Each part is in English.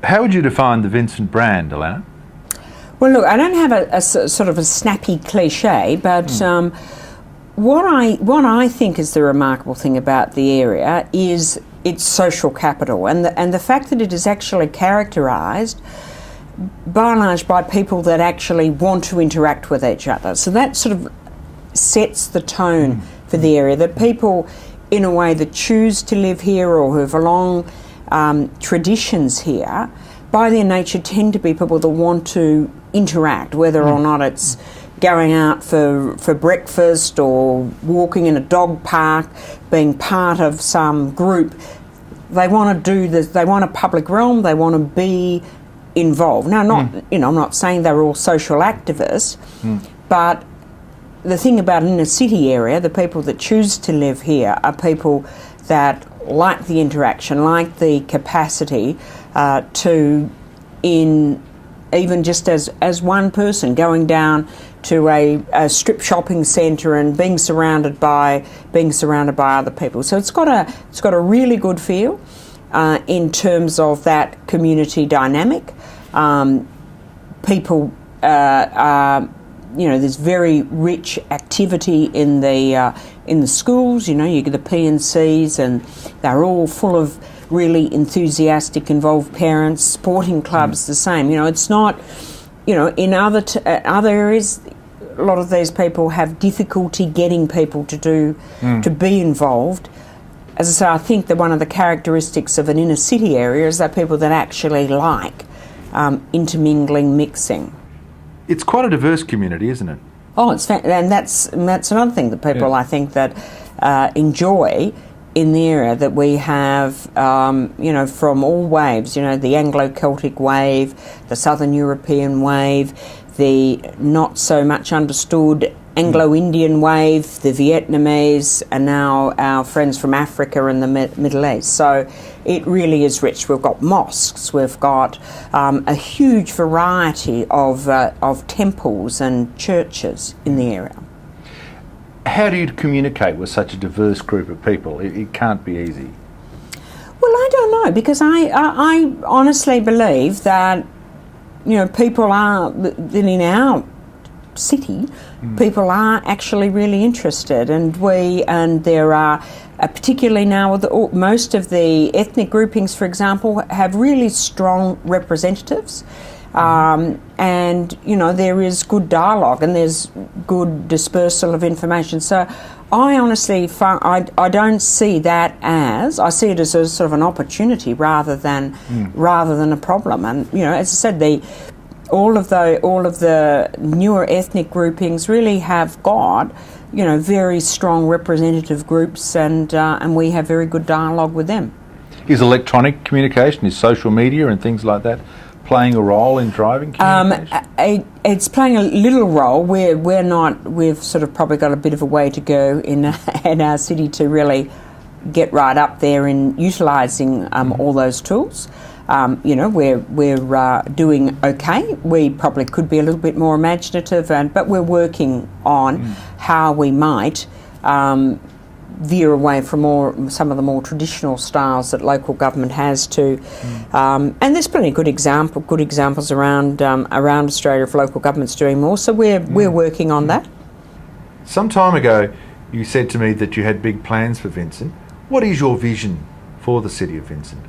How would you define the Vincent brand, Alannah? Well, look, I don't have a sort of a snappy cliche, but what I think is the remarkable thing about the area is its social capital, and the fact that it is actually characterised by and large by people that actually want to interact with each other. So that sort of sets the tone for the area, that people in a way that choose to live here or who have long traditions here, by their nature tend to be people that want to interact, whether or not it's going out for breakfast or walking in a dog park, being part of some group. They want to do this, they want a public realm, they want to be involved. Now, I'm not saying they're all social activists, but the thing about an inner city area, the people that choose to live here are people that like the interaction, like the capacity to, in even just as one person going down to a strip shopping centre and being surrounded by other people. So it's got a really good feel in terms of that community dynamic. People are, there's very rich activity in the schools. You get the P&Cs, and they're all full of really enthusiastic, involved parents. Sporting clubs, the same. It's not, in other areas, a lot of these people have difficulty getting people to be involved. As I say, I think that one of the characteristics of an inner city area is that people that actually like intermingling, mixing. It's quite a diverse community, isn't it? Oh, and that's another thing that people I think that enjoy in the area, that we have, from all waves, the Anglo-Celtic wave, the Southern European wave, the not so much understood Anglo-Indian wave, the Vietnamese, and now our friends from Africa and the Middle East. So it really is rich. We've got mosques, we've got a huge variety of temples and churches in the area. How do you communicate with such a diverse group of people? It can't be easy. Well, I don't know, because I honestly believe that people are, that in our city, people are actually really interested, and there are, particularly now, most of the ethnic groupings, for example, have really strong representatives, and there is good dialogue and there's good dispersal of information. So I honestly I don't see that I see it as a sort of an opportunity rather than a problem. And as I said, all of the newer ethnic groupings really have got very strong representative groups, and we have very good dialogue with them. Is electronic communication, is social media and things like that playing a role in driving communication? It's playing a little role. We've sort of probably got a bit of a way to go in our city to really get right up there in utilising all those tools. We're doing okay. We probably could be a little bit more imaginative, but we're working on how we might veer away from some of the more traditional styles that local government has to. And there's plenty of good examples around Australia of local governments doing more. So we're working on that. Some time ago, you said to me that you had big plans for Vincent. What is your vision for the City of Vincent?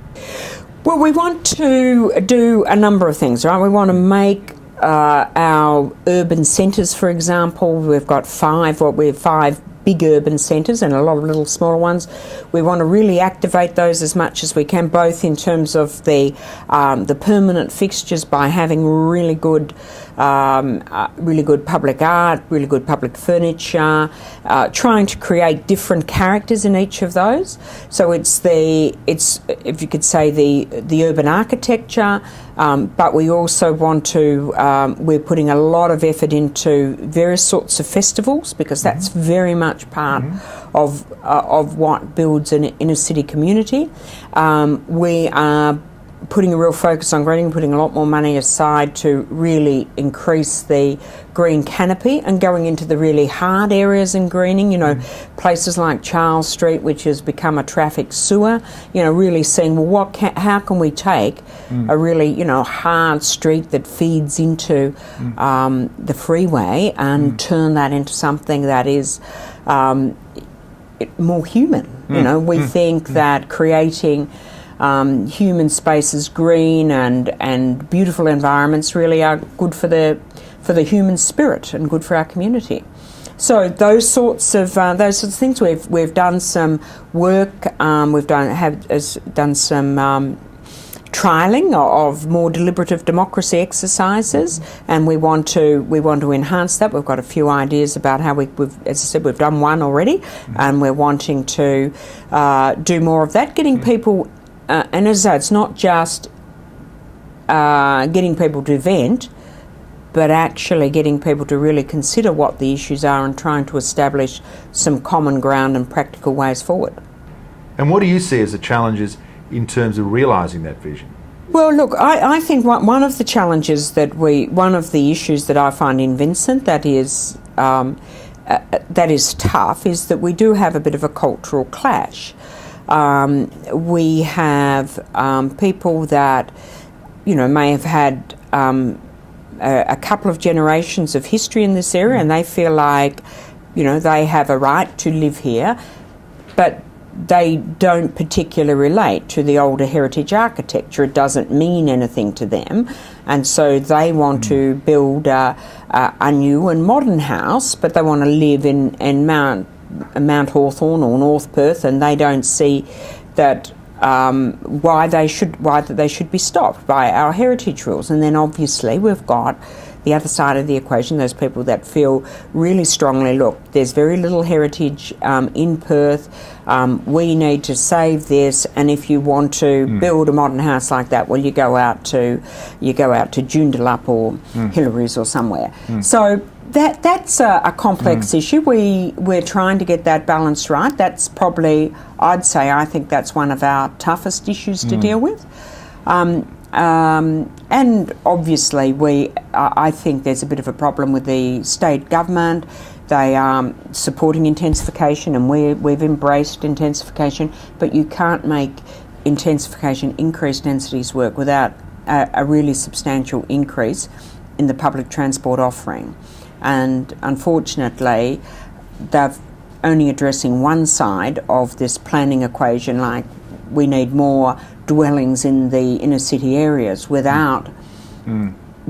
Well, we want to do a number of things, right? We want to make our urban centres, for example. We've got five big urban centres and a lot of little smaller ones. We want to really activate those as much as we can, both in terms of the permanent fixtures by having really good public art, really good public furniture, trying to create different characters in each of those. So it's if you could say the urban architecture, but we also want to, we're putting a lot of effort into various sorts of festivals, because that's very much part of what builds an inner city community. We are putting a real focus on greening, putting a lot more money aside to really increase the green canopy and going into the really hard areas in greening, places like Charles Street, which has become a traffic sewer, really seeing, well, how can we take a really, hard street that feeds into the freeway and turn that into something that is more human. We think that creating human spaces, green and beautiful environments really are good for the human spirit and good for our community. So those sorts of things. We've done some work. We've done some trialling of more deliberative democracy exercises, and we want to enhance that. We've got a few ideas about how as I said, we've done one already, and we're wanting to do more of that, getting people. And as I say, it's not just getting people to vent, but actually getting people to really consider what the issues are and trying to establish some common ground and practical ways forward. And what do you see as the challenges in terms of realising that vision? Well, look, I think one of the challenges one of the issues that I find in Vincent that is tough is that we do have a bit of a cultural clash. We have people that, may have had a couple of generations of history in this area, and they feel like, they have a right to live here, but they don't particularly relate to the older heritage architecture. It doesn't mean anything to them, and so they want to build a new and modern house, but they want to live in Mount Hawthorn or North Perth, and they don't see that why they should be stopped by our heritage rules. And then obviously we've got the other side of the equation, those people that feel really strongly, look, there's very little heritage in Perth, we need to save this, and if you want to build a modern house like that, well, you go out to Joondalup or Hillary's or somewhere. So that's a complex issue. We're trying to get that balance right. That's probably, I think that's one of our toughest issues to deal with. And obviously I think there's a bit of a problem with the state government. They are supporting intensification, and we've embraced intensification, but you can't make intensification, increased densities work without a really substantial increase in the public transport offering. And unfortunately, they're only addressing one side of this planning equation, like we need more dwellings in the inner city areas, without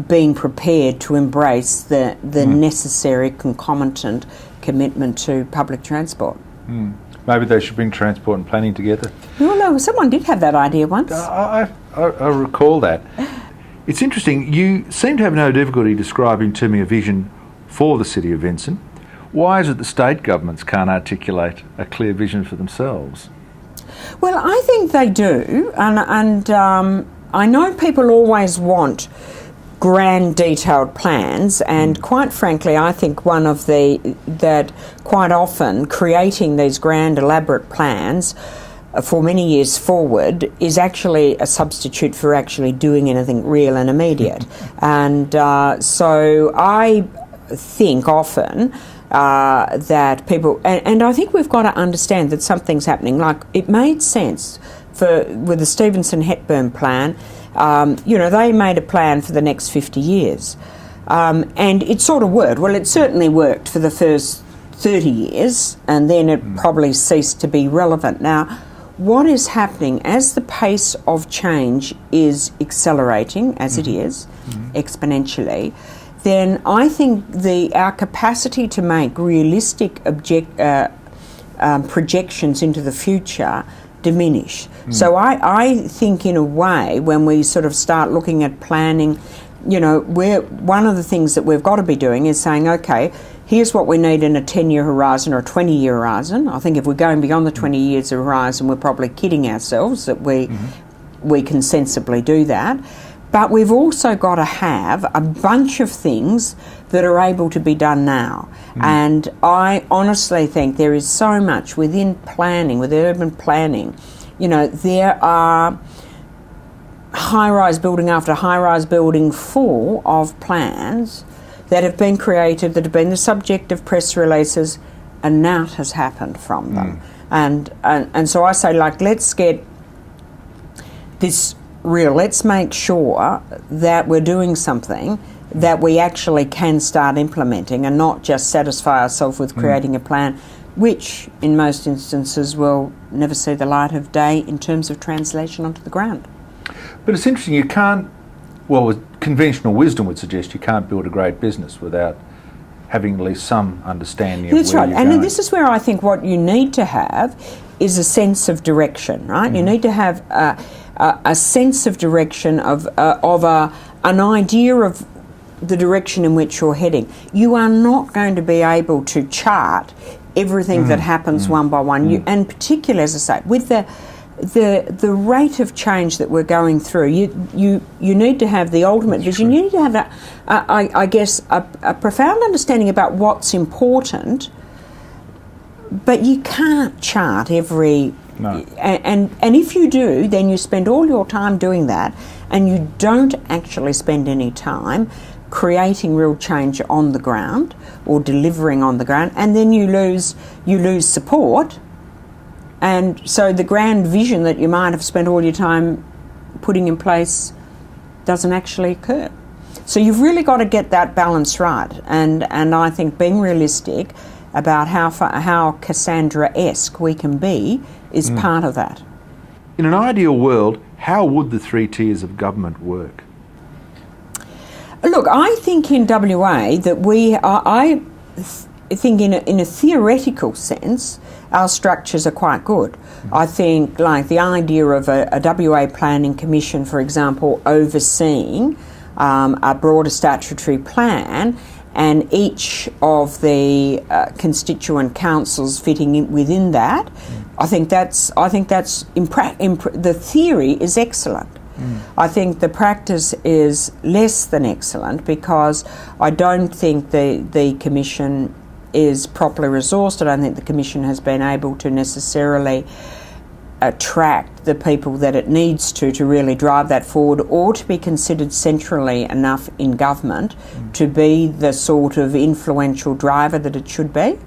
being prepared to embrace the necessary concomitant commitment to public transport. Maybe they should bring transport and planning together. Well, no, someone did have that idea once. I recall that. It's interesting, you seem to have no difficulty describing to me a vision for the City of Vincent. Why is it the state governments can't articulate a clear vision for themselves? Well, I think they do, and I know people always want grand detailed plans, and quite frankly I think that quite often creating these grand elaborate plans for many years forward is actually a substitute for actually doing anything real and immediate. And so I think often that people, and I think we've got to understand that something's happening. Like, it made sense with the Stevenson-Hepburn plan. They made a plan for the next 50 years, and it sort of worked. Well, it certainly worked for the first 30 years, and then it probably ceased to be relevant. Now, what is happening as the pace of change is accelerating, as it is, exponentially, then I think our capacity to make realistic projections into the future diminish. So I think, in a way, when we sort of start looking at planning, one of the things that we've got to be doing is saying, okay, here's what we need in a 10-year horizon or a 20-year horizon. I think if we're going beyond the 20 years horizon, we're probably kidding ourselves that we can sensibly do that. But we've also got to have a bunch of things that are able to be done now. And I honestly think there is so much within planning, with urban planning. There are high-rise building after high-rise building full of plans that have been created, that have been the subject of press releases, and naught has happened from them. And so I say, like, let's get this real. Let's make sure that we're doing something that we actually can start implementing, and not just satisfy ourselves with creating a plan, which in most instances will never see the light of day in terms of translation onto the ground. But it's interesting, you can't, well, conventional wisdom would suggest you can't build a great business without having at least some understanding of where you're going. And this is where I think what you need to have is a sense of direction, right? You need to have a sense of direction, of an idea of the direction in which you're heading. You are not going to be able to chart everything that happens one by one. And particularly, as I say, with the rate of change that we're going through, you need to have the ultimate vision. You need to have a profound understanding about what's important, but you can't chart every. No. And if you do, then you spend all your time doing that, and you don't actually spend any time creating real change on the ground or delivering on the ground, and then you lose support. And so the grand vision that you might have spent all your time putting in place doesn't actually occur. So you've really got to get that balance right. And I think being realistic about how Cassandra-esque we can be is part of that. In an ideal world, how would the 3 tiers of government work? Look, I think in WA that I think in a theoretical sense, our structures are quite good. I think, like, the idea of a WA Planning Commission, for example, overseeing a broader statutory plan, and each of the constituent councils fitting in within that, I think that's the theory is excellent. I think the practice is less than excellent, because I don't think the Commission is properly resourced. I don't think the Commission has been able to necessarily attract the people that it needs to really drive that forward, or to be considered centrally enough in government to be the sort of influential driver that it should be.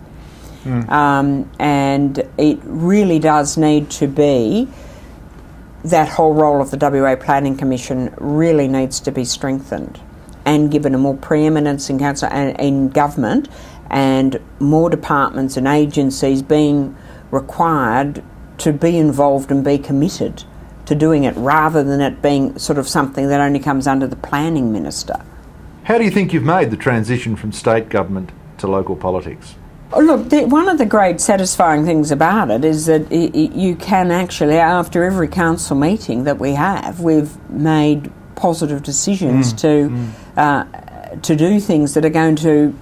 And it really does need to be, that whole role of the WA Planning Commission really needs to be strengthened and given a more preeminence in council and in government, and more departments and agencies being required to be involved and be committed to doing it, rather than it being sort of something that only comes under the planning minister. How do you think you've made the transition from state government to local politics? Look, one of the great satisfying things about it is that you can actually, after every council meeting that we have, we've made positive decisions to do things that are going to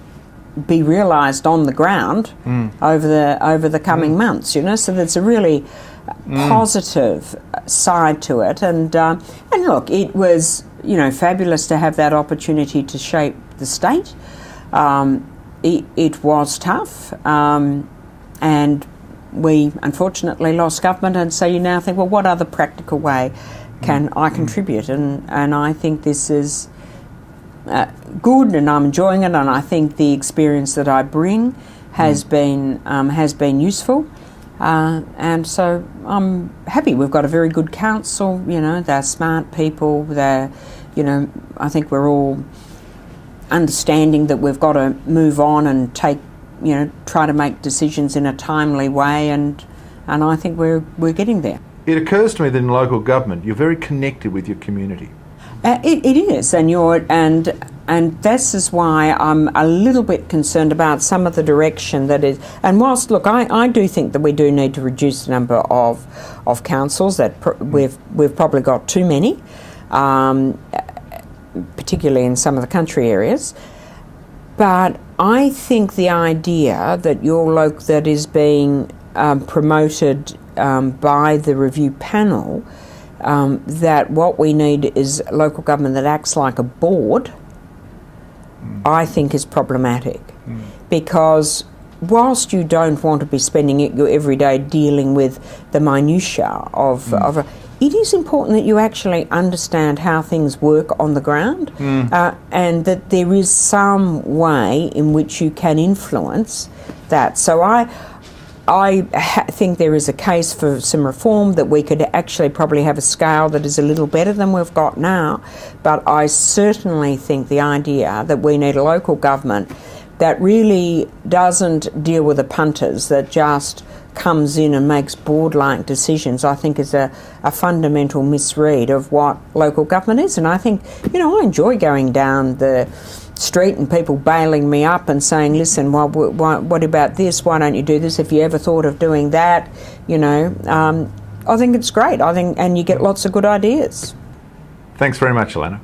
be realised on the ground over the coming months. You know, so there's a really positive side to it. And look, it was, you know, fabulous to have that opportunity to shape the state. It was tough, and we unfortunately lost government, and so you now think, well, what other practical way can I contribute? And I think this is good, and I'm enjoying it, and I think the experience that I bring has been useful, and so I'm happy. We've got a very good council. You know, they're smart people. They're, you know, I think we're all understanding that we've got to move on and try to make decisions in a timely way, and I think we're getting there. It occurs to me that in local government you're very connected with your community. It is, and this is why I'm a little bit concerned about some of the direction that is. And whilst, look, I do think that we do need to reduce the number of councils. That we've probably got too many. Particularly in some of the country areas, but I think the idea that that is being promoted by the review panel, that what we need is local government that acts like a board, I think is problematic, because whilst you don't want to be spending your every day dealing with the minutiae of it is important that you actually understand how things work on the ground, and that there is some way in which you can influence that. So I think there is a case for some reform, that we could actually probably have a scale that is a little better than we've got now. But I certainly think the idea that we need a local government that really doesn't deal with the punters, that just comes in and makes board-like decisions, I think is a fundamental misread of what local government is. And I think, I enjoy going down the street and people bailing me up and saying, listen, what about this? Why don't you do this? Have you ever thought of doing that? I think it's great. And you get lots of good ideas. Thanks very much, Alannah.